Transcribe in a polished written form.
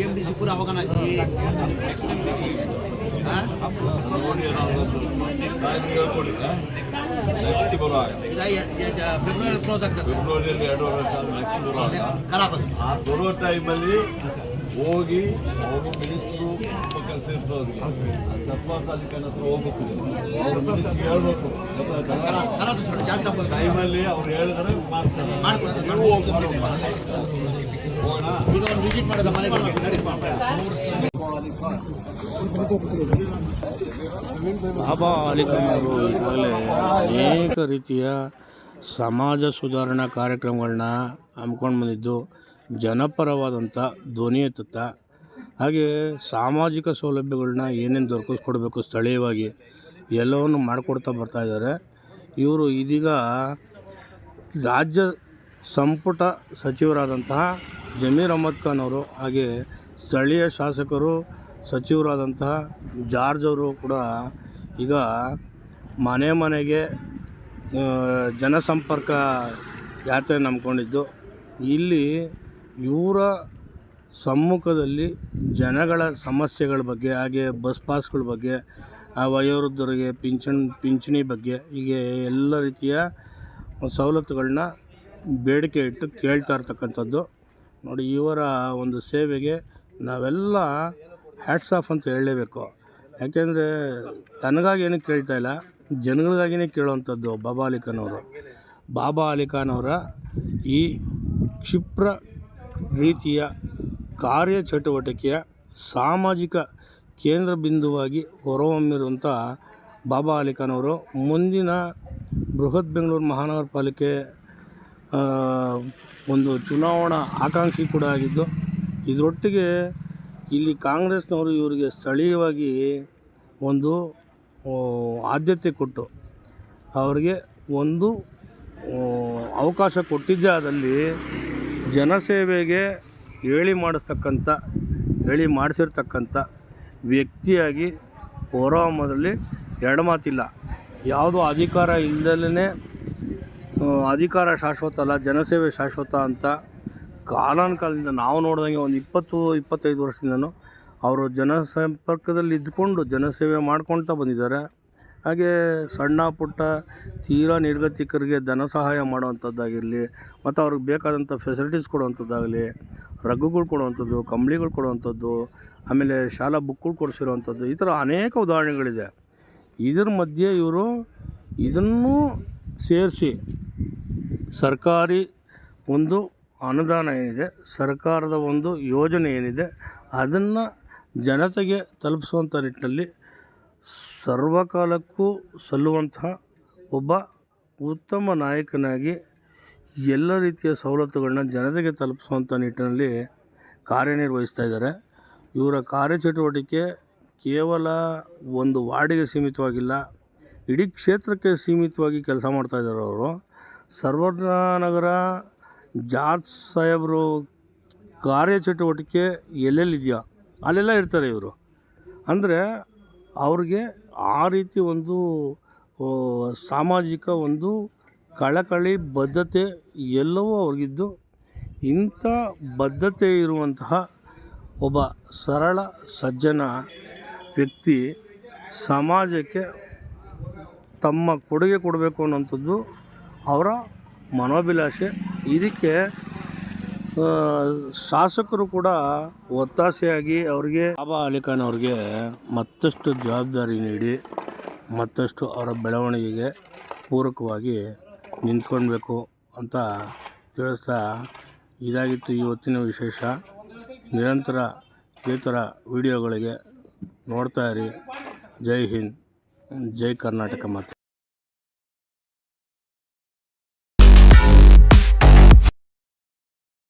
MDC पूरा होगा ना जी। ಫೆಬ್ರವರಿ ಕ್ಲೋಸ್ ಆಗ್ತದೆ ಫೆಬ್ರವರಿಯಲ್ಲಿ 2 ವರ್ಷ ನೆಕ್ಸ್ಟ್ ಬರೋ ಟೈಮಲ್ಲಿ ಹೋಗಿ ಅವರು ಮಿನಿಸ್ಟ್ರು ಕೆಲಸ ಇರ್ತದೆ ಅವ್ರಿಗೆ ಸರ್ಫಾಸ್ ಅಧಿಕಾರಿ ಹತ್ರ ಹೋಗ್ಬೇಕು, ಅವ್ರು ಮಿನಿಸ್ಟ್ರಿಗೆ ಹೇಳ್ಬೇಕು ಟೈಮಲ್ಲಿ ಅವ್ರು ಹೇಳಿದ್ರೆ ಮಾಡ್ತಾರೆ. ನೀವು ಹೋಗೋಣ ಈಗ ಒಂದು ವಿಸಿಟ್ ಮಾಡೋದ ಮನೆಗೆ ಬಾಬಾ ಅಲಿಖಾನ್ ಅವರು ಈಗಾಗಲೇ ಅನೇಕ ರೀತಿಯ ಸಮಾಜ ಸುಧಾರಣಾ ಕಾರ್ಯಕ್ರಮಗಳನ್ನ ಹಮ್ಮಿಕೊಂಡು ಬಂದಿದ್ದು, ಜನಪರವಾದಂಥ ಧ್ವನಿ ಎತ್ತುತ್ತ, ಹಾಗೆ ಸಾಮಾಜಿಕ ಸೌಲಭ್ಯಗಳನ್ನ ಏನೇನು ದೊರಕಿಸ್ಕೊಡ್ಬೇಕು ಸ್ಥಳೀಯವಾಗಿ ಎಲ್ಲವನ್ನು ಮಾಡಿಕೊಡ್ತಾ ಬರ್ತಾಯಿದ್ದಾರೆ. ಇವರು ಇದೀಗ ರಾಜ್ಯ ಸಂಪುಟ ಸಚಿವರಾದಂತಹ ಜಮೀರ್ ಅಹ್ಮದ್ ಖಾನ್ ಅವರು, ಹಾಗೆ ಸ್ಥಳೀಯ ಶಾಸಕರು ಸಚಿವರಾದಂತಹ ಜಾರ್ಜ್ ಅವರು ಕೂಡ ಈಗ ಮನೆ ಮನೆಗೆ ಜನಸಂಪರ್ಕ ಯಾತ್ರೆ ನಂಬ್ಕೊಂಡಿದ್ದು, ಇಲ್ಲಿ ಇವರ ಸಮ್ಮುಖದಲ್ಲಿ ಜನಗಳ ಸಮಸ್ಯೆಗಳ ಬಗ್ಗೆ, ಹಾಗೆ ಬಸ್ ಪಾಸ್ಗಳ ಬಗ್ಗೆ, ವಯೋವೃದ್ಧರಿಗೆ ಪಿಂಚಣಿ ಬಗ್ಗೆ, ಹೀಗೆ ಎಲ್ಲ ರೀತಿಯ ಸವಲತ್ತುಗಳನ್ನ ಬೇಡಿಕೆ ಇಟ್ಟು ಕೇಳ್ತಾ ಇರ್ತಕ್ಕಂಥದ್ದು ನೋಡಿ. ಇವರ ಒಂದು ಸೇವೆಗೆ ನಾವೆಲ್ಲ ಹ್ಯಾಟ್ಸ್ ಆಫ್ ಅಂತ ಹೇಳಲೇಬೇಕು. ಯಾಕೆಂದರೆ ತನಗಾಗಿ ಏನಕ್ಕೆ ಕೇಳ್ತಾ ಇಲ್ಲ, ಜನಗಳಿಗಾಗಿಯೇ ಕೇಳುವಂಥದ್ದು ಬಾಬಾ ಅಲಿಖಾನ್ ಅವರು. ಬಾಬಾ ಅಲಿಖಾನ್ ಅವರ ಈ ಕ್ಷಿಪ್ರ ರೀತಿಯ ಕಾರ್ಯಚಟುವಟಿಕೆಯ ಸಾಮಾಜಿಕ ಕೇಂದ್ರ ಬಿಂದುವಾಗಿ ಹೊರಹೊಮ್ಮಿರುವಂಥ ಬಾಬಾ ಅಲಿಖಾನ್ ಅವರು ಮುಂದಿನ ಬೃಹತ್ ಬೆಂಗಳೂರು ಮಹಾನಗರ ಪಾಲಿಕೆ ಒಂದು ಚುನಾವಣಾ ಆಕಾಂಕ್ಷಿ ಕೂಡ ಆಗಿದ್ದು, ಇದರೊಟ್ಟಿಗೆ ಇಲ್ಲಿ ಕಾಂಗ್ರೆಸ್ನವರು ಇವರಿಗೆ ಸ್ಥಳೀಯವಾಗಿ ಒಂದು ಆದ್ಯತೆ ಕೊಟ್ಟು ಅವರಿಗೆ ಒಂದು ಅವಕಾಶ ಕೊಟ್ಟಿದ್ದೇ ಆದಲ್ಲಿ ಜನಸೇವೆಗೆ ಹೇಳಿ ಮಾಡಿಸಿರ್ತಕ್ಕಂಥ ವ್ಯಕ್ತಿಯಾಗಿ ಹೊರಹೊಮ್ಮೋದ್ರಲ್ಲಿ ಎರಡು ಮಾತಿಲ್ಲ. ಯಾವುದೋ ಅಧಿಕಾರ ಇಲ್ಲದಲೇ ಅಧಿಕಾರ ಶಾಶ್ವತ ಅಲ್ಲ, ಜನಸೇವೆ ಶಾಶ್ವತ ಅಂತ ಕಾಲಾನುಕಾಲದಿಂದ ನಾವು ನೋಡಿದಂಗೆ ಒಂದು 20-25 ವರ್ಷದಿಂದನೂ ಅವರು ಜನಸಂಪರ್ಕದಲ್ಲಿ ಇದ್ದುಕೊಂಡು ಜನಸೇವೆ ಮಾಡ್ಕೊಳ್ತಾ ಬಂದಿದ್ದಾರೆ. ಹಾಗೆ ಸಣ್ಣ ಪುಟ್ಟ ತೀರಾ ನಿರ್ಗತಿಕರಿಗೆ ಧನ ಸಹಾಯ ಮಾಡುವಂಥದ್ದಾಗಿರಲಿ, ಮತ್ತು ಅವ್ರಿಗೆ ಬೇಕಾದಂಥ ಫೆಸಿಲಿಟೀಸ್ ಕೊಡುವಂಥದ್ದಾಗಲಿ, ರಗ್ಗುಗಳು ಕೊಡುವಂಥದ್ದು, ಕಂಬಳಿಗಳು ಕೊಡುವಂಥದ್ದು, ಆಮೇಲೆ ಶಾಲಾ ಬುಕ್ಗಳು ಕೊಡಿಸಿರುವಂಥದ್ದು, ಈ ಥರ ಅನೇಕ ಉದಾಹರಣೆಗಳಿದೆ. ಇದರ ಮಧ್ಯೆ ಇವರು ಇದನ್ನೂ ಸೇರಿಸಿ ಸರ್ಕಾರಿ ಒಂದು ಅನುದಾನ ಏನಿದೆ, ಸರ್ಕಾರದ ಒಂದು ಯೋಜನೆ ಏನಿದೆ, ಅದನ್ನು ಜನತೆಗೆ ತಲುಪಿಸುವಂಥ ನಿಟ್ಟಿನಲ್ಲಿ ಸರ್ವಕಾಲಕ್ಕೂ ಸಲ್ಲುವಂತಹ ಒಬ್ಬ ಉತ್ತಮ ನಾಯಕನಾಗಿ ಎಲ್ಲ ರೀತಿಯ ಸವಲತ್ತುಗಳನ್ನ ಜನತೆಗೆ ತಲುಪಿಸುವಂಥ ನಿಟ್ಟಿನಲ್ಲಿ ಕಾರ್ಯನಿರ್ವಹಿಸ್ತಾ ಇದ್ದಾರೆ. ಇವರ ಕಾರ್ಯಚಟುವಟಿಕೆ ಕೇವಲ ಒಂದು ವಾರ್ಡಿಗೆ ಸೀಮಿತವಾಗಿಲ್ಲ, ಇಡೀ ಕ್ಷೇತ್ರಕ್ಕೆ ಸೀಮಿತವಾಗಿ ಕೆಲಸ ಮಾಡ್ತಾಯಿದ್ದಾರೆ. ಅವರು ಸರ್ವಜ್ಞನಗರ ಜಾರ್ಜ್ ಸಾಹೇಬರು ಕಾರ್ಯಚಟುವಟಿಕೆ ಎಲ್ಲೆಲ್ಲಿದೆಯೋ ಅಲ್ಲೆಲ್ಲ ಇರ್ತಾರೆ ಇವರು. ಅಂದರೆ ಅವ್ರಿಗೆ ಆ ರೀತಿ ಒಂದು ಸಾಮಾಜಿಕ ಒಂದು ಕಳಕಳಿ ಬದ್ಧತೆ ಎಲ್ಲವೂ ಅವ್ರಿಗಿದ್ದು, ಇಂಥ ಬದ್ಧತೆ ಇರುವಂತಹ ಒಬ್ಬ ಸರಳ ಸಜ್ಜನ ವ್ಯಕ್ತಿ ಸಮಾಜಕ್ಕೆ ತಮ್ಮ ಕೊಡುಗೆ ಕೊಡಬೇಕು ಅನ್ನೋಂಥದ್ದು ಅವರ ಮನೋಭಿಲಾಷೆ. ಇದಕ್ಕೆ ಶಾಸಕರು ಕೂಡ ಒತ್ತಾಸೆಯಾಗಿ ಅವರಿಗೆ ಬಾಬಾ ಅಲಿಖಾನ್ ಅವ್ರಿಗೆ ಮತ್ತಷ್ಟು ಜವಾಬ್ದಾರಿ ನೀಡಿ ಮತ್ತಷ್ಟು ಅವರ ಬೆಳವಣಿಗೆಗೆ ಪೂರಕವಾಗಿ ನಿಂತ್ಕೊಳ್ಬೇಕು ಅಂತ ತಿಳಿಸ್ತಾ, ಇದಾಗಿತ್ತು ಇವತ್ತಿನ ವಿಶೇಷ. ನಿರಂತರ ಈ ಥರ ವಿಡಿಯೋಗಳಿಗೆ ನೋಡ್ತಾ ಇರಿ. ಜೈ ಹಿಂದ್, ಜೈ ಕರ್ನಾಟಕ ಮಾತೆ.